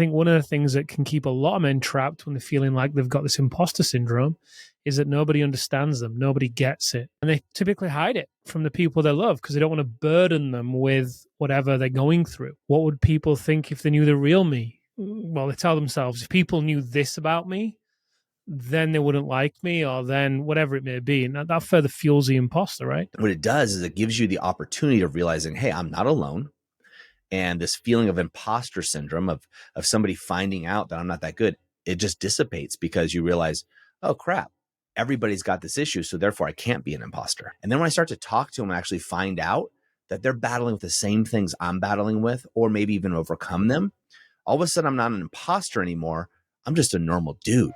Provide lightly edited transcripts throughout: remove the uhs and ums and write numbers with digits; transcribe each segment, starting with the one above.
think one of the things that can keep a lot of men trapped when they're feeling like they've got this imposter syndrome is that nobody understands them, nobody gets it. And they typically hide it from the people they love because they don't want to burden them with whatever they're going through. What would people think if they knew the real me? Well, they tell themselves, if people knew this about me, then they wouldn't like me, or then whatever it may be. And that further fuels the imposter, right? What it does is it gives you the opportunity of realizing, hey, I'm not alone. And this feeling of imposter syndrome of somebody finding out that I'm not that good, it just dissipates because you realize, oh crap, everybody's got this issue. So therefore I can't be an imposter. And then when I start to talk to them and actually find out that they're battling with the same things I'm battling with, or maybe even overcome them, all of a sudden I'm not an imposter anymore. I'm just a normal dude.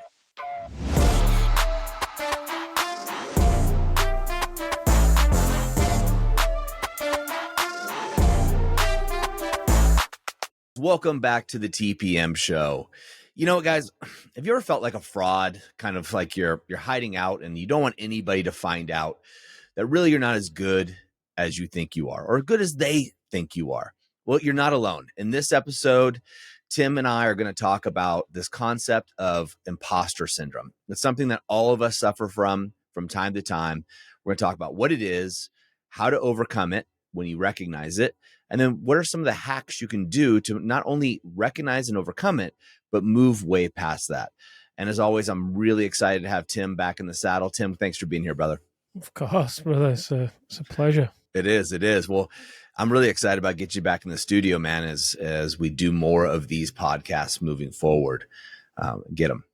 Welcome back to the TPM show. You know, guys, have you ever felt like a fraud, kind of like you're hiding out and you don't want anybody to find out that really you're not as good as you think you are, or good as they think you are? Well, you're not alone. In this episode, Tim and I are going to talk about this concept of imposter syndrome. It's something that all of us suffer from time to time. We're going to talk about what it is, how to overcome it when you recognize it, and then what are some of the hacks you can do to not only recognize and overcome it, but move way past that. And as always, I'm really excited to have Tim back in the saddle. Tim, thanks for being here, brother. Of course, brother. It's a pleasure. It is. Well, I'm really excited about getting you back in the studio, man, as we do more of these podcasts moving forward. Get them.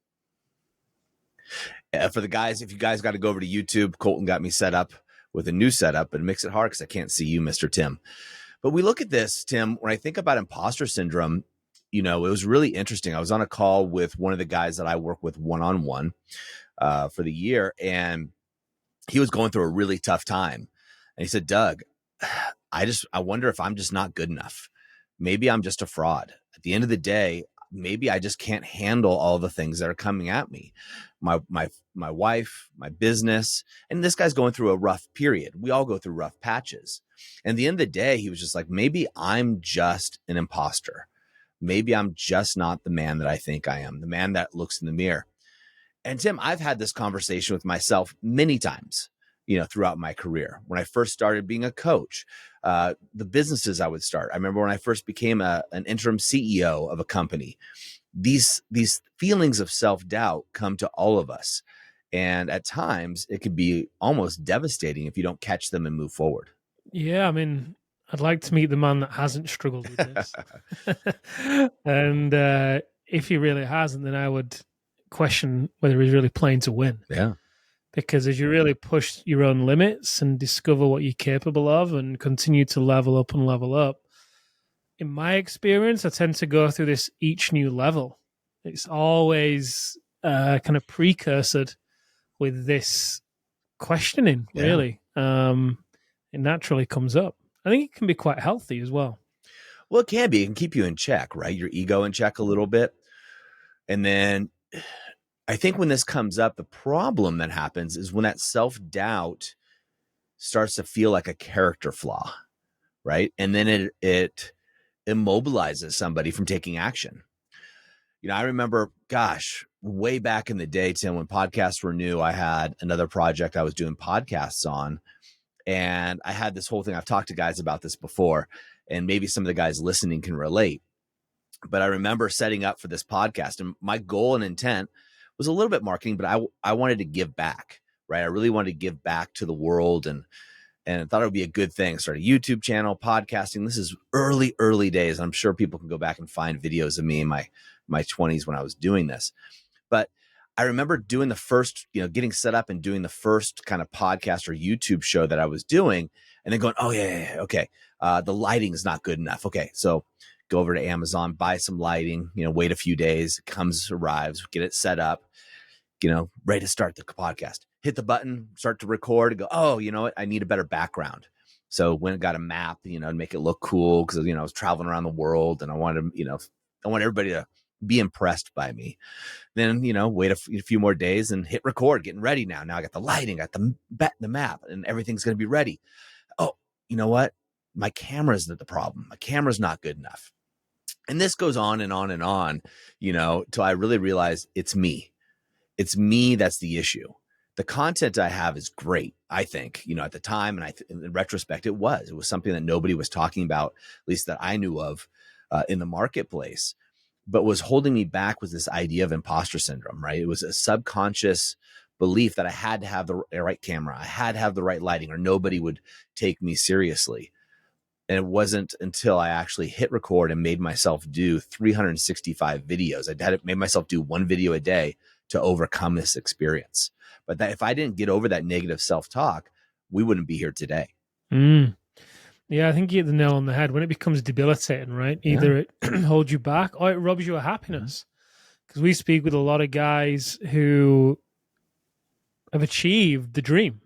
For the guys, if you guys got to go over to YouTube, Colton got me set up with a new setup, and it makes it hard because I can't see you, Mr. Tim. But we look at this, Tim, when I think about imposter syndrome, you know, it was really interesting. I was on a call with one of the guys that I work with one-on-one for the year, and he was going through a really tough time. And he said, Doug, I wonder if I'm just not good enough. Maybe I'm just a fraud. At the end of the day, maybe I just can't handle all the things that are coming at me. My wife, my business, and this guy's going through a rough period. We all go through rough patches. And at the end of the day, he was just like, maybe I'm just an imposter. Maybe I'm just not the man that I think I am, the man that looks in the mirror. And Tim, I've had this conversation with myself many times, you know, throughout my career. When I first started being a coach, the businesses I would start. I remember when I first became an interim CEO of a company, these feelings of self-doubt come to all of us. And at times it could be almost devastating if you don't catch them and move forward. Yeah, I mean, I'd like to meet the man that hasn't struggled with this. And if he really hasn't, then I would question whether he's really playing to win. Yeah. Because as you really push your own limits and discover what you're capable of and continue to level up and level up, in my experience, I tend to go through this each new level. It's always kind of precursored with this questioning, really. It naturally comes up. I think it can be quite healthy as well. Well, it can be. It can keep you in check, right? Your ego in check a little bit. And then I think when this comes up, the problem that happens is when that self-doubt starts to feel like a character flaw, right? And then it immobilizes somebody from taking action. You know, I remember, gosh, way back in the day, Tim, when podcasts were new, I had another project I was doing podcasts on. And I had this whole thing. I've talked to guys about this before, and maybe some of the guys listening can relate. But I remember setting up for this podcast, and my goal and intent was a little bit marketing, but I wanted to give back, right? I really wanted to give back to the world, and I thought it would be a good thing. Start a YouTube channel, podcasting. This is early days. I'm sure people can go back and find videos of me in my 20s when I was doing this. But I remember doing the first, you know, getting set up and doing the first kind of podcast or YouTube show that I was doing, and then going, oh yeah, okay. The lighting is not good enough. Okay, so go over to Amazon, buy some lighting, you know, wait a few days, arrives, get it set up, you know, ready to start the podcast. Hit the button, start to record, and go, oh, you know what? I need a better background. So went and got a map, you know, and make it look cool because, you know, I was traveling around the world and I want everybody to be impressed by me. Then, you know, wait a few more days and hit record, getting ready now. Now I got the lighting, got the map, and everything's going to be ready. Oh, you know what? My camera isn't the problem. My camera's not good enough. And this goes on and on and on, till I really realized it's me. It's me that's the issue. The content I have is great, I think, at the time. And in retrospect, it was something that nobody was talking about, at least that I knew of in the marketplace. But was holding me back was this idea of imposter syndrome, right? It was a subconscious belief that I had to have the right camera. I had to have the right lighting or nobody would take me seriously. And it wasn't until I actually hit record and made myself do 365 videos. Made myself do one video a day to overcome this experience. But that if I didn't get over that negative self-talk, we wouldn't be here today. Yeah, I think you hit the nail on the head. When it becomes debilitating, right? Either it holds you back or it robs you of happiness. Because we speak with a lot of guys who have achieved the dream.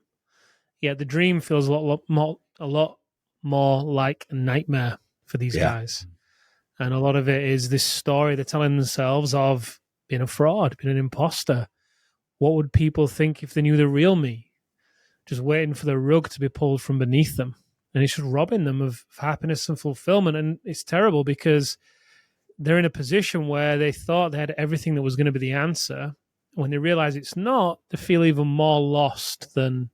Yeah, the dream feels a lot more like a nightmare for these guys. And a lot of it is this story they're telling themselves of being a fraud, being an imposter. What would people think if they knew the real me? Just waiting for the rug to be pulled from beneath them. And it's just robbing them of happiness and fulfillment. And it's terrible because they're in a position where they thought they had everything that was going to be the answer. When they realize it's not, they feel even more lost than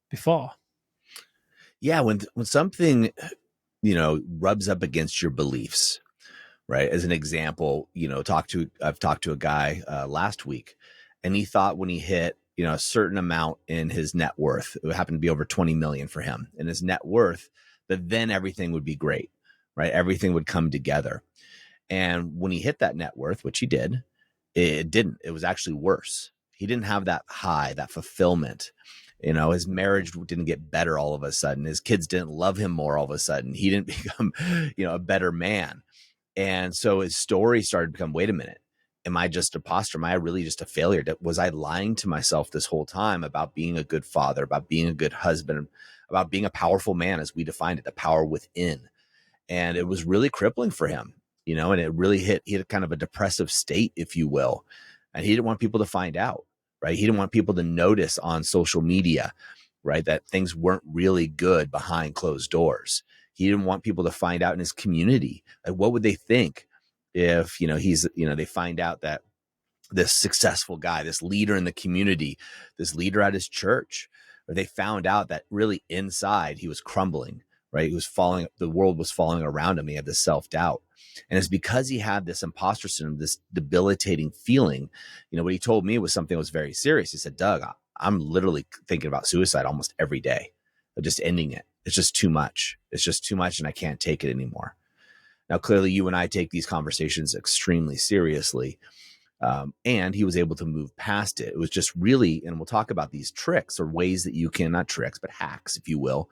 before. Yeah, when something, rubs up against your beliefs, right? As an example, I've talked to a guy last week, and he thought when he hit, a certain amount in his net worth, it would happen to be over 20 million for him in his net worth, that then everything would be great, right? Everything would come together. And when he hit that net worth, which he did, it didn't. It was actually worse. He didn't have that high, that fulfillment. His marriage didn't get better all of a sudden. His kids didn't love him more all of a sudden. He didn't become, a better man. And so his story started to become, wait a minute, am I just an imposter? Am I really just a failure? Was I lying to myself this whole time about being a good father, about being a good husband, about being a powerful man, as we defined it, the power within? And it was really crippling for him, and it really hit kind of a depressive state, if you will. And he didn't want people to find out, right? He didn't want people to notice on social media, right, that things weren't really good behind closed doors. He didn't want people to find out in his community. Like, what would they think if, they find out that this successful guy, this leader in the community, this leader at his church, or they found out that really inside he was crumbling, right? He was falling, the world was falling around him. He had this self-doubt. And it's because he had this imposter syndrome, this debilitating feeling. What he told me was something that was very serious. He said, Doug, I'm literally thinking about suicide almost every day, of just ending it. It's just too much. It's just too much, and I can't take it anymore. Now, clearly, you and I take these conversations extremely seriously. And he was able to move past it. It was just really, and we'll talk about these tricks or ways that you can, not tricks, but hacks, if you will,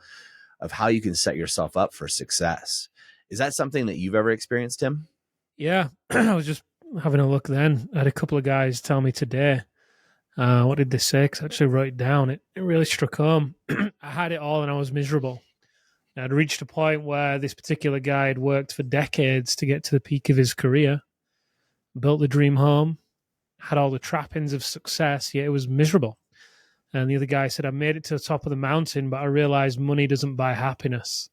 of how you can set yourself up for success. Is that something that you've ever experienced, Tim? Yeah, I was just having a look then. I had a couple of guys tell me today. What did they say? Because I actually wrote it down. It really struck home. I had it all and I was miserable. I'd reached a point where this particular guy had worked for decades to get to the peak of his career, built the dream home, had all the trappings of success, yet it was miserable. And the other guy said, I made it to the top of the mountain, but I realized money doesn't buy happiness.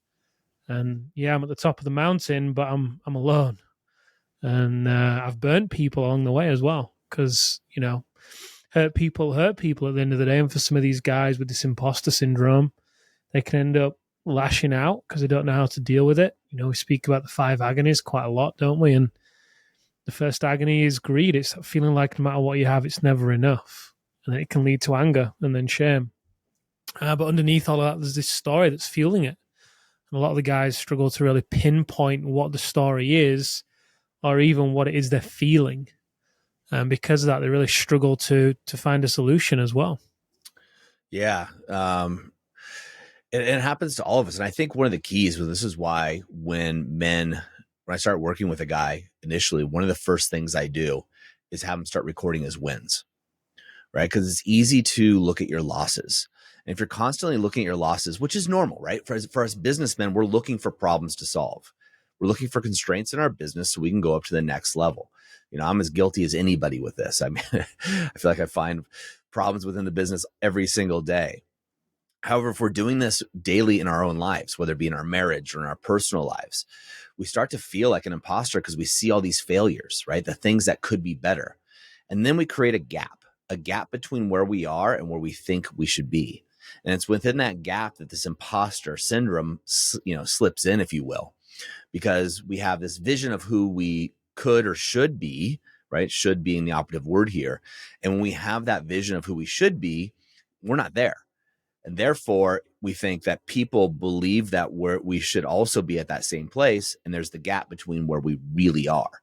And yeah, I'm at the top of the mountain, but I'm alone. And I've burnt people along the way as well, because, hurt people at the end of the day. And for some of these guys with this imposter syndrome, they can end up lashing out because they don't know how to deal with it. We speak about the 5 agonies quite a lot, don't we? And the first agony is greed. It's feeling like no matter what you have, it's never enough. And then it can lead to anger and then shame. But underneath all of that, there's this story that's fueling it. And a lot of the guys struggle to really pinpoint what the story is or even what it is they're feeling. And because of that, they really struggle to find a solution as well. Yeah. It happens to all of us. And I think one of the keys, this is why when I start working with a guy initially, one of the first things I do is have him start recording his wins, right? Because it's easy to look at your losses. And if you're constantly looking at your losses, which is normal, right? For us businessmen, we're looking for problems to solve. We're looking for constraints in our business so we can go up to the next level. I'm as guilty as anybody with this. I mean, I feel like I find problems within the business every single day. However, if we're doing this daily in our own lives, whether it be in our marriage or in our personal lives, we start to feel like an imposter because we see all these failures, right? The things that could be better. And then we create a gap between where we are and where we think we should be. And it's within that gap that this imposter syndrome, slips in, if you will, because we have this vision of who we could or should be, right? Should being the operative word here. And when we have that vision of who we should be, we're not there. And therefore, we think that people believe that we should also be at that same place. And there's the gap between where we really are,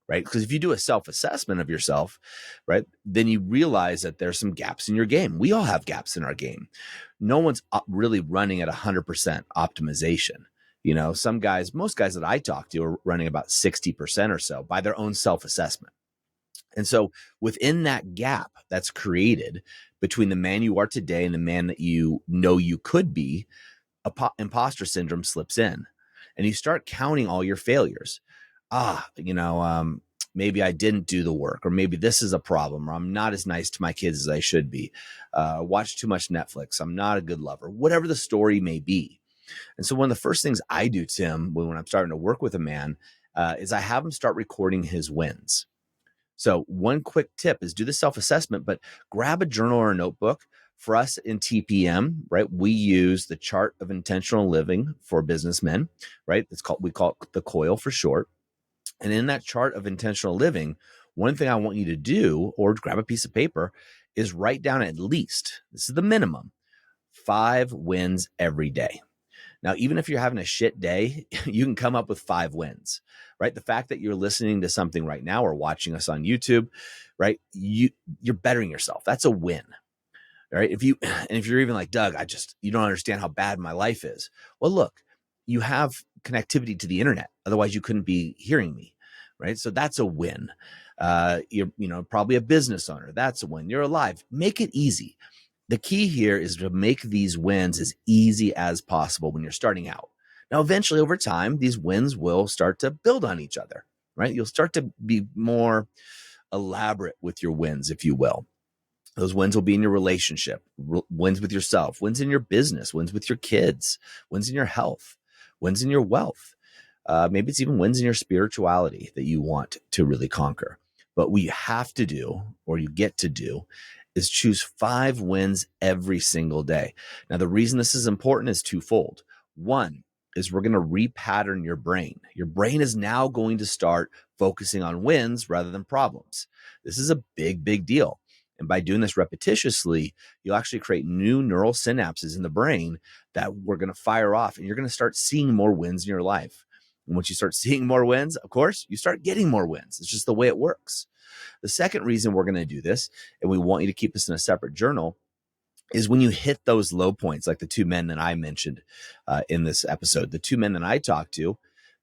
right? Because if you do a self-assessment of yourself, right, then you realize that there's some gaps in your game. We all have gaps in our game. No one's really running at 100% optimization. Most guys that I talk to are running about 60% or so by their own self-assessment. And so within that gap that's created between the man you are today and the man that you know you could be, imposter syndrome slips in, and you start counting all your failures. Maybe I didn't do the work, or maybe this is a problem, or I'm not as nice to my kids as I should be. Watch too much Netflix. I'm not a good lover, whatever the story may be. And so one of the first things I do, Tim, when I'm starting to work with a man, is I have him start recording his wins. So one quick tip is do the self-assessment, but grab a journal or a notebook. For us in TPM, right, we use the chart of intentional living for businessmen, right? We call it the COIL for short. And in that chart of intentional living, one thing I want you to do, or grab a piece of paper, is write down at least, this is the minimum, 5 wins every day. Now, even if you're having a shit day, you can come up with 5 wins, right? The fact that you're listening to something right now or watching us on YouTube, right? You're bettering yourself. That's a win, right? If you're even like, Doug, you don't understand how bad my life is. Well, look, you have connectivity to the internet. Otherwise you couldn't be hearing me, right? So that's a win. You're, probably a business owner. That's a win. You're alive. Make it easy. The key here is to make these wins as easy as possible when you're starting out. Now, eventually over time, these wins will start to build on each other, right? You'll start to be more elaborate with your wins, if you will. Those wins will be in your relationship, wins with yourself, wins in your business, wins with your kids, wins in your health, wins in your wealth. Maybe it's even wins in your spirituality that you want to really conquer. But what you have to do, or you get to do, is choose 5 wins every single day. Now, the reason this is important is twofold. One is we're going to repattern your brain. Your brain is now going to start focusing on wins rather than problems. This is a big, big deal. And by doing this repetitiously, you'll actually create new neural synapses in the brain that we're going to fire off, and you're going to start seeing more wins in your life. And once you start seeing more wins, of course, you start getting more wins. It's just the way it works. The second reason we're going to do this, and we want you to keep this in a separate journal, is when you hit those low points, like the 2 men that I mentioned in this episode, the 2 men that I talked to,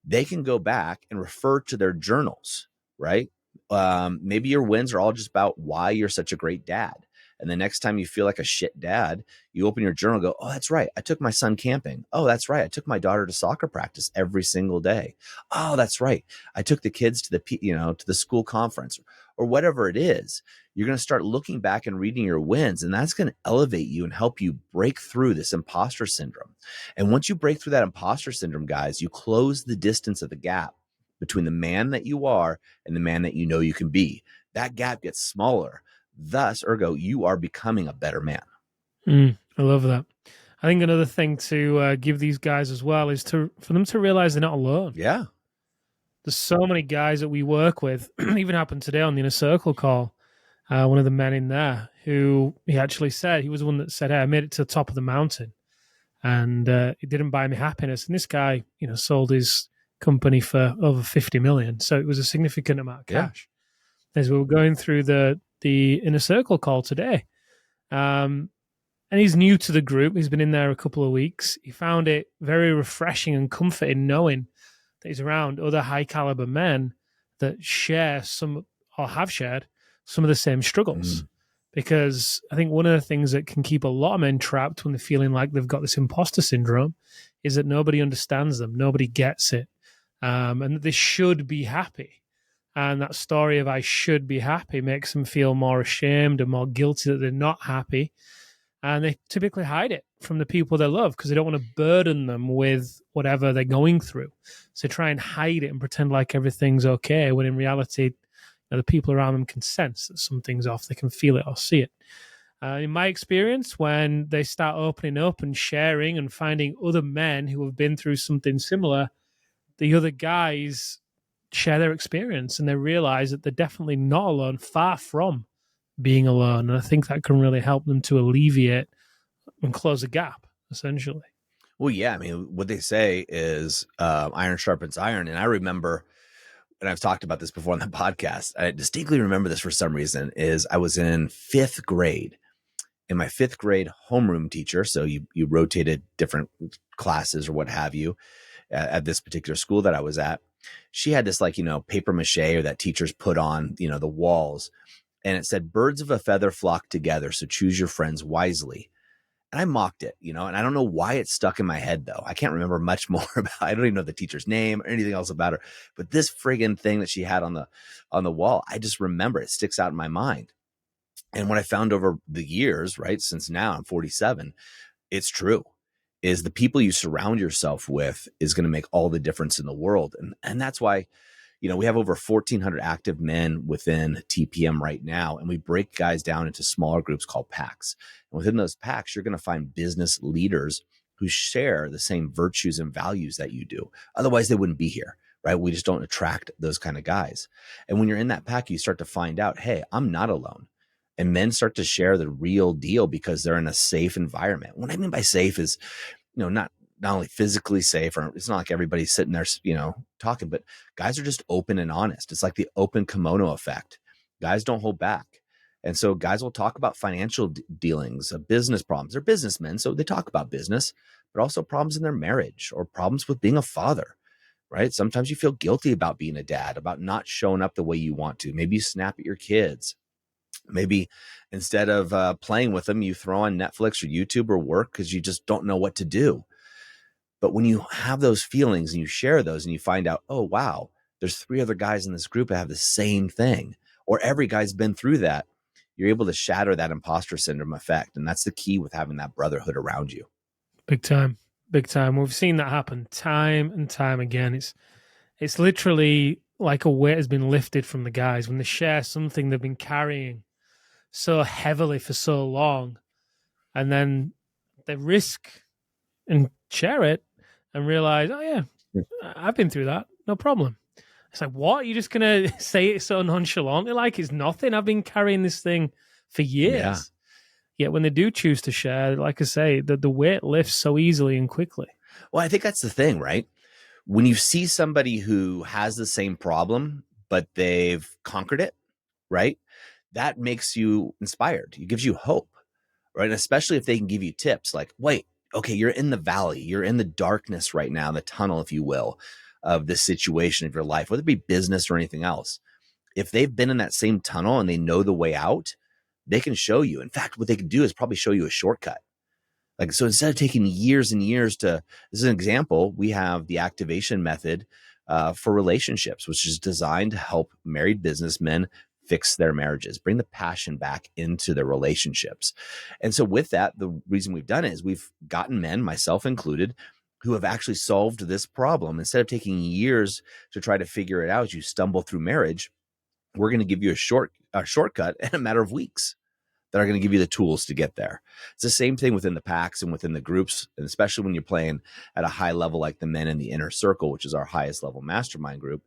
they can go back and refer to their journals, right? Maybe your wins are all just about why you're such a great dad. And the next time you feel like a shit dad, you open your journal and go, oh, that's right, I took my son camping. Oh, that's right, I took my daughter to soccer practice every single day. Oh, that's right, I took the kids to the school conference, or whatever it is. You're going to start looking back and reading your wins, and that's going to elevate you and help you break through this imposter syndrome. And once you break through that imposter syndrome, guys, you close the distance of the gap between the man that you are and the man that you know you can be. That gap gets smaller. Thus, ergo, you are becoming a better man. I love that. I think another thing to give these guys as well is for them to realize they're not alone. Yeah. There's so many guys that we work with, even happened today on the Inner Circle call. One of the men in there who he actually said, he was the one that said, hey, I made it to the top of the mountain and it didn't buy me happiness. And this guy, sold his company for over 50 million. So it was a significant amount of cash. As we were going through the Inner Circle call today, and he's new to the group. He's been in there a couple of weeks. He found it very refreshing and comforting knowing that he's around other high caliber men that share or have shared some of the same struggles. Because I think one of the things that can keep a lot of men trapped when they're feeling like they've got this imposter syndrome is that nobody understands them, nobody gets it, and that they should be happy. And that story of I should be happy makes them feel more ashamed and more guilty that they're not happy. and they typically hide it from the people they love because they don't want to burden them with whatever they're going through. So they try and hide it and pretend like everything's okay, when in reality, the people around them can sense that something's off. They can feel it or see it. In my experience, when they start opening up and sharing and finding other men who have been through something similar, the other guys share their experience and they realize that they're definitely not alone, far from being alone. And I think that can really help them to alleviate and close a gap, essentially. Well, yeah. I mean, what they say is iron sharpens iron. And I remember, and I've talked about this before on the podcast, I distinctly remember this for some reason, is I was in 5th grade. And my 5th grade homeroom teacher, so you rotated different classes or what have you at this particular school that I was at, she had this paper mache or that teachers put on, the walls. And it said, birds of a feather flock together, so choose your friends wisely. And I mocked it, and I don't know why it stuck in my head, though. I can't remember much more about it. I don't even know the teacher's name or anything else about her. But this friggin' thing that she had on the wall, I just remember it sticks out in my mind. And what I found over the years, right, since now I'm 47, it's true, is the people you surround yourself with is going to make all the difference in the world. And that's why, we have over 1,400 active men within TPM right now, and we break guys down into smaller groups called packs. And within those packs, you're going to find business leaders who share the same virtues and values that you do. Otherwise, they wouldn't be here, right? We just don't attract those kind of guys. And when you're in that pack, you start to find out, hey, I'm not alone. And men start to share the real deal because they're in a safe environment. What I mean by safe is, not only physically safe, or it's not like everybody's sitting there, talking, but guys are just open and honest. It's like the open kimono effect. Guys don't hold back. And so guys will talk about financial dealings, business problems. They're businessmen, so they talk about business, but also problems in their marriage or problems with being a father, right? Sometimes you feel guilty about being a dad, about not showing up the way you want to. Maybe you snap at your kids. Maybe instead of playing with them, you throw on Netflix or YouTube or work because you just don't know what to do. But when you have those feelings and you share those and you find out, oh, wow, there's 3 other guys in this group that have the same thing, or every guy's been through that, you're able to shatter that imposter syndrome effect. And that's the key with having that brotherhood around you. Big time. Big time. We've seen that happen time and time again. It's literally like a weight has been lifted from the guys when they share something they've been carrying so heavily for so long, and then they risk and share it and realize, oh yeah, I've been through that, no problem. It's like, what? You're just gonna say it so nonchalantly, like it's nothing? I've been carrying this thing for years. Yeah. Yet when they do choose to share, like I say, the weight lifts so easily and quickly. Well, I think that's the thing, right? When you see somebody who has the same problem, but they've conquered it, right? That makes you inspired. It gives you hope, right? And especially if they can give you tips like, wait, okay, you're in the valley, you're in the darkness right now, the tunnel, if you will, of this situation of your life, whether it be business or anything else. If they've been in that same tunnel and they know the way out, they can show you. In fact, what they can do is probably show you a shortcut. Like, so instead of taking years and years this is an example, we have the activation method for relationships, which is designed to help married businessmen fix their marriages, bring the passion back into their relationships. And so with that, the reason we've done it is we've gotten men, myself included, who have actually solved this problem. Instead of taking years to try to figure it out as you stumble through marriage, we're going to give you a shortcut in a matter of weeks that are going to give you the tools to get there. It's the same thing within the packs and within the groups, and especially when you're playing at a high level like the men in the inner circle, which is our highest level mastermind group.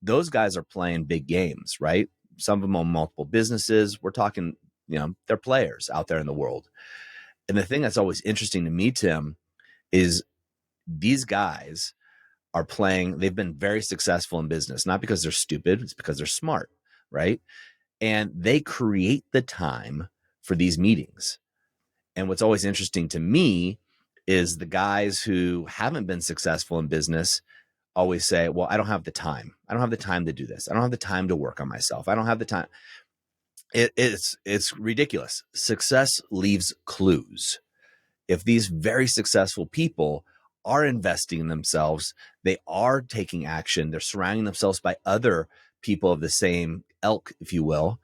Those guys are playing big games, right? Some of them own multiple businesses. We're talking, they're players out there in the world. And the thing that's always interesting to me, Tim, is these guys are playing, they've been very successful in business, not because they're stupid, it's because they're smart, right? And they create the time for these meetings. And what's always interesting to me is the guys who haven't been successful in business always say, well, I don't have the time. I don't have the time to do this. I don't have the time to work on myself. I don't have the time. It's ridiculous. Success leaves clues. If these very successful people are investing in themselves, they are taking action, they're surrounding themselves by other people of the same ilk, if you will,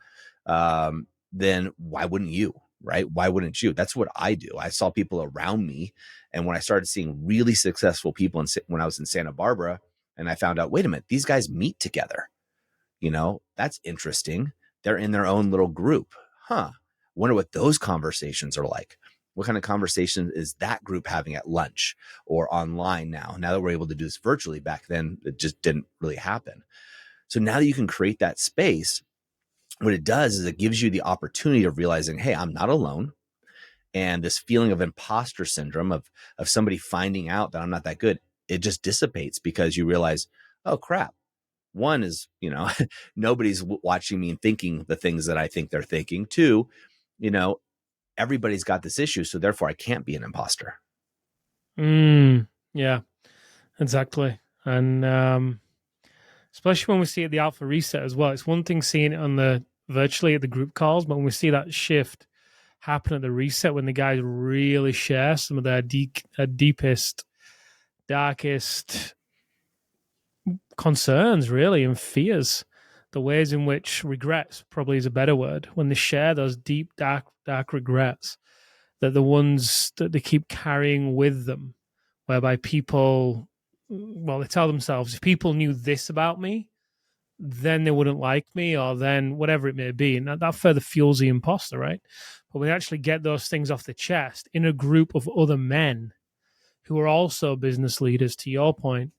then why wouldn't you? right? Why wouldn't you? That's what I do. I saw people around me. And when I started seeing really successful people when I was in Santa Barbara, and I found out, wait a minute, these guys meet together. That's interesting. They're in their own little group. Wonder what those conversations are like. What kind of conversation is that group having at lunch or online now? Now that we're able to do this virtually, back then it just didn't really happen. So now that you can create that space, what it does is it gives you the opportunity of realizing, hey, I'm not alone. And this feeling of imposter syndrome of somebody finding out that I'm not that good, it just dissipates because you realize, oh crap. One is, nobody's watching me and thinking the things that I think they're thinking. Two, everybody's got this issue. So therefore I can't be an imposter. Yeah, exactly. And especially when we see it at the alpha reset as well. It's one thing seeing it on the virtually at the group calls, but when we see that shift happen at the reset, when the guys really share some of their deepest, darkest concerns, really, and fears, the ways in which regrets probably is a better word, when they share those deep, dark regrets, that the ones that they keep carrying with them, whereby people, well, they tell themselves, if people knew this about me, then they wouldn't like me, or then whatever it may be. And that further fuels the imposter, right? But when they actually get those things off the chest in a group of other men who are also business leaders, to your point,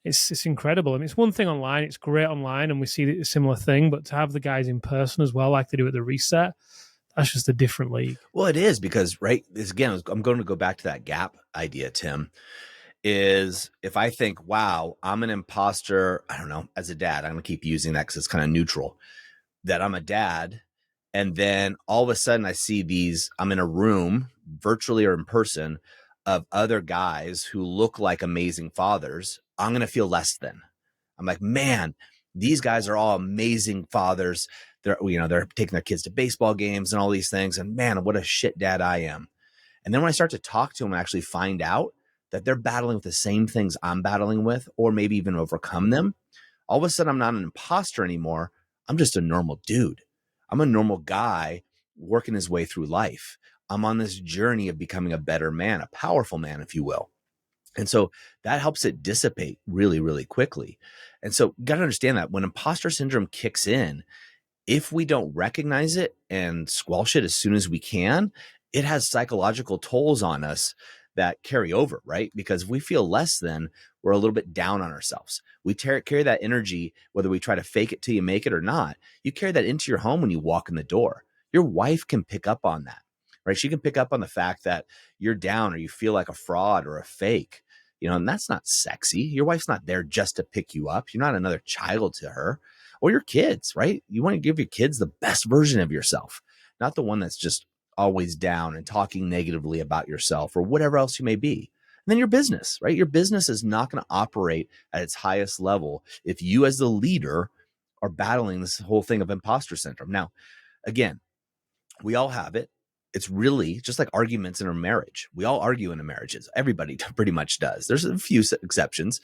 it's incredible. I mean, it's one thing online, it's great online, and we see a similar thing, but to have the guys in person as well, like they do at the reset, that's just a different league. Well, it is because, right, this again, I'm going to go back to that gap idea, Tim, is if I think, wow, I'm an imposter, I don't know, as a dad, I'm going to keep using that because it's kind of neutral, that I'm a dad. And then all of a sudden I see I'm in a room, virtually or in person, of other guys who look like amazing fathers. I'm going to feel less than. I'm like, man, these guys are all amazing fathers. They're taking their kids to baseball games and all these things. And man, what a shit dad I am. And then when I start to talk to them and actually find out that they're battling with the same things I'm battling with, or maybe even overcome them, all of a sudden I'm not an imposter anymore. I'm just a normal dude. I'm a normal guy working his way through life. I'm on this journey of becoming a better man, a powerful man, if you will. And so that helps it dissipate really, really quickly. And so you got to understand that when imposter syndrome kicks in, if we don't recognize it and squelch it as soon as we can, it has psychological tolls on us that carry over, right? Because if we feel less than, we're a little bit down on ourselves. We carry that energy, whether we try to fake it till you make it or not. You carry that into your home when you walk in the door. Your wife can pick up on that, right? She can pick up on the fact that you're down or you feel like a fraud or a fake, and that's not sexy. Your wife's not there just to pick you up. You're not another child to her. Or your kids, right? You want to give your kids the best version of yourself, not the one that's just always down and talking negatively about yourself or whatever else you may be. And then your business, right? Your business is not going to operate at its highest level if you as the leader are battling this whole thing of imposter syndrome. Now, again, we all have it. It's really just like arguments in a marriage. We all argue in a marriages. Everybody pretty much does. There's a few exceptions,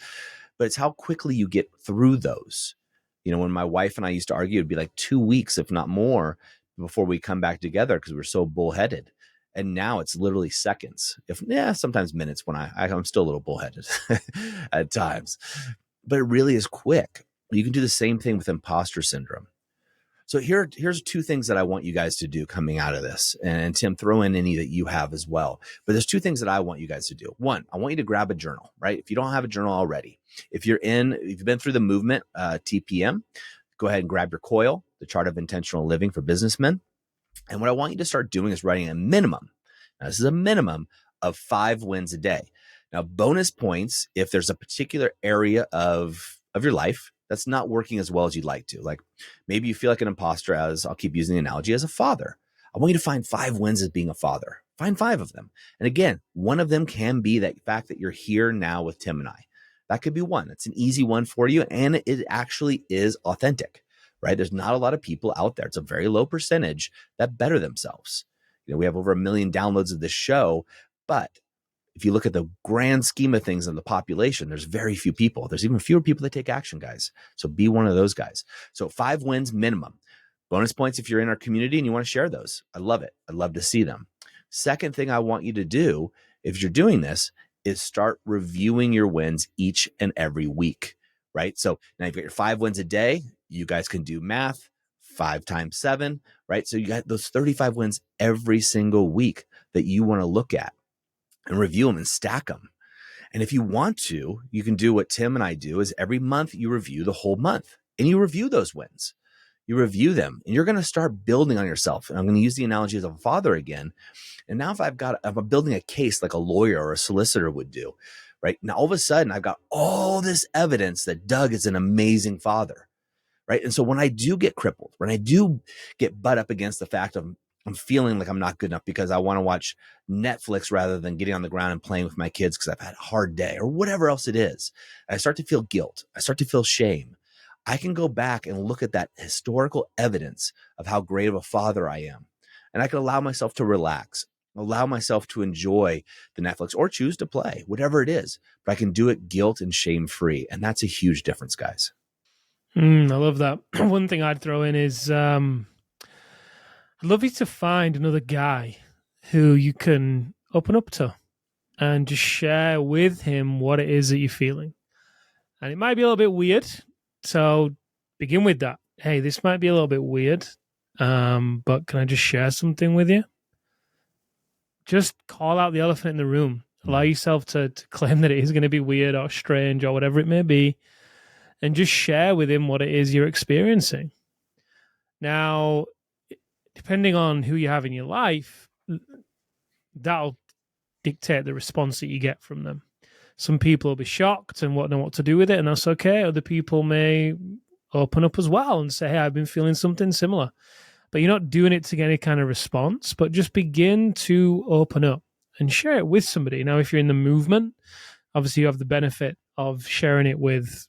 but it's how quickly you get through those. When my wife and I used to argue, it'd be like 2 weeks, if not more, before we come back together because we're so bullheaded. And now it's literally seconds, sometimes minutes when I'm still a little bullheaded at times, but it really is quick. You can do the same thing with imposter syndrome. So here's two things that I want you guys to do coming out of this. And Tim, throw in any that you have as well. But there's two things that I want you guys to do. One, I want you to grab a journal, right? If you don't have a journal already, if you've been through the movement, TPM, go ahead and grab your coil, the chart of intentional living for businessmen. And what I want you to start doing is writing a minimum. Now, this is a minimum of 5 wins a day. Now, bonus points if there's a particular area of your life that's not working as well as you'd like to. Like maybe you feel like an imposter, as I'll keep using the analogy, as a father. I want you to find 5 wins as being a father. Find 5 of them. And again, one of them can be that fact that you're here now with Tim and I. That could be one. It's an easy one for you. And it actually is authentic, right? There's not a lot of people out there. It's a very low percentage that better themselves. We have over 1 million downloads of this show, but if you look at the grand scheme of things in the population, there's very few people. There's even fewer people that take action, guys. So be one of those guys. So 5 wins minimum. Bonus points if you're in our community and you want to share those. I love it. I'd love to see them. Second thing I want you to do, if you're doing this, is start reviewing your wins each and every week, right? So now you've got your 5 wins a day. You guys can do math, 5 times 7, right? So you got those 35 wins every single week that you want to look at and review them and stack them. And if you want to, you can do what Tim and I do is every month you review the whole month and you review those wins. You review them and you're going to start building on yourself. And I'm going to use the analogy of a father again. And now if I'm building a case like a lawyer or a solicitor would do, right? Now all of a sudden I've got all this evidence that Doug is an amazing father, right? And so when I do get crippled, when I do get butt up against the fact of I'm feeling like I'm not good enough because I want to watch Netflix rather than getting on the ground and playing with my kids because I've had a hard day or whatever else it is, I start to feel guilt. I start to feel shame. I can go back and look at that historical evidence of how great of a father I am. And I can allow myself to relax, allow myself to enjoy the Netflix or choose to play, whatever it is. But I can do it guilt and shame free. And that's a huge difference, guys. I love that. One thing I'd throw in is I'd love you to find another guy who you can open up to and just share with him what it is that you're feeling. And it might be a little bit weird. So begin with that. Hey, this might be a little bit weird, but can I just share something with you? Just call out the elephant in the room. Allow yourself to claim that it is going to be weird or strange or whatever it may be, and just share with him what it is you're experiencing. Now, depending on who you have in your life, that'll dictate the response that you get from them. Some people will be shocked and won't know what to do with it, and that's okay. Other people may open up as well and say, hey, I've been feeling something similar. But you're not doing it to get any kind of response, but just begin to open up and share it with somebody. Now, if you're in the movement, obviously you have the benefit of sharing it with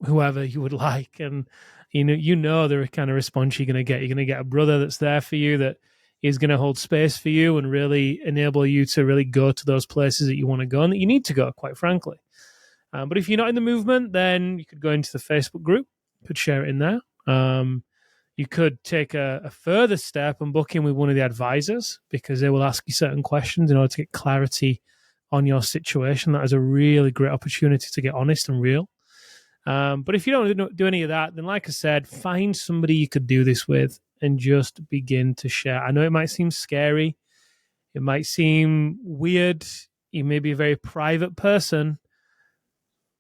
whoever you would like. And you know the kind of response you're going to get. You're going to get a brother that's there for you, that is going to hold space for you and really enable you to really go to those places that you want to go and that you need to go, quite frankly. But if you're not in the movement, then you could go into the Facebook group, you could share it in there. You could take a further step and book in with one of the advisors, because they will ask you certain questions in order to get clarity on your situation. That is a really great opportunity to get honest and real. But if you don't do any of that, then like I said, find somebody you could do this with and just begin to share. I know it might seem scary. It might seem weird. You may be a very private person,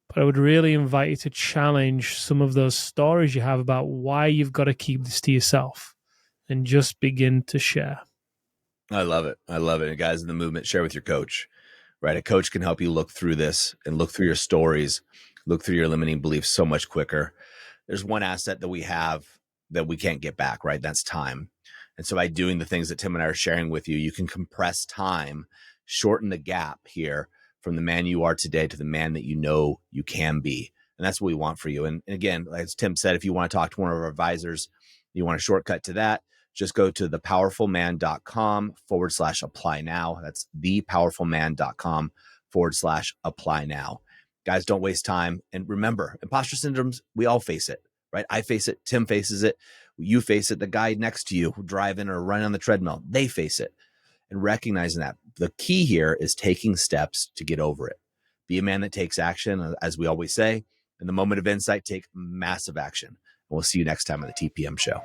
but I would really invite you to challenge some of those stories you have about why you've got to keep this to yourself and just begin to share. I love it. I love it. And guys in the movement, share with your coach, right? A coach can help you look through this and look through your stories, look through your limiting beliefs so much quicker. There's one asset that we have that we can't get back, right? That's time. And so by doing the things that Tim and I are sharing with you, you can compress time, shorten the gap here from the man you are today to the man that you know you can be. And that's what we want for you. And again, as Tim said, if you want to talk to one of our advisors, you want a shortcut to that, just go to thepowerfulman.com/apply now. That's thepowerfulman.com/apply now. Guys, don't waste time. And remember, imposter syndromes, we all face it, right? I face it. Tim faces it. You face it. The guy next to you who driving or running on the treadmill, they face it. And recognizing that the key here is taking steps to get over it. Be a man that takes action. As we always say, in the moment of insight, take massive action. And we'll see you next time on the TPM show.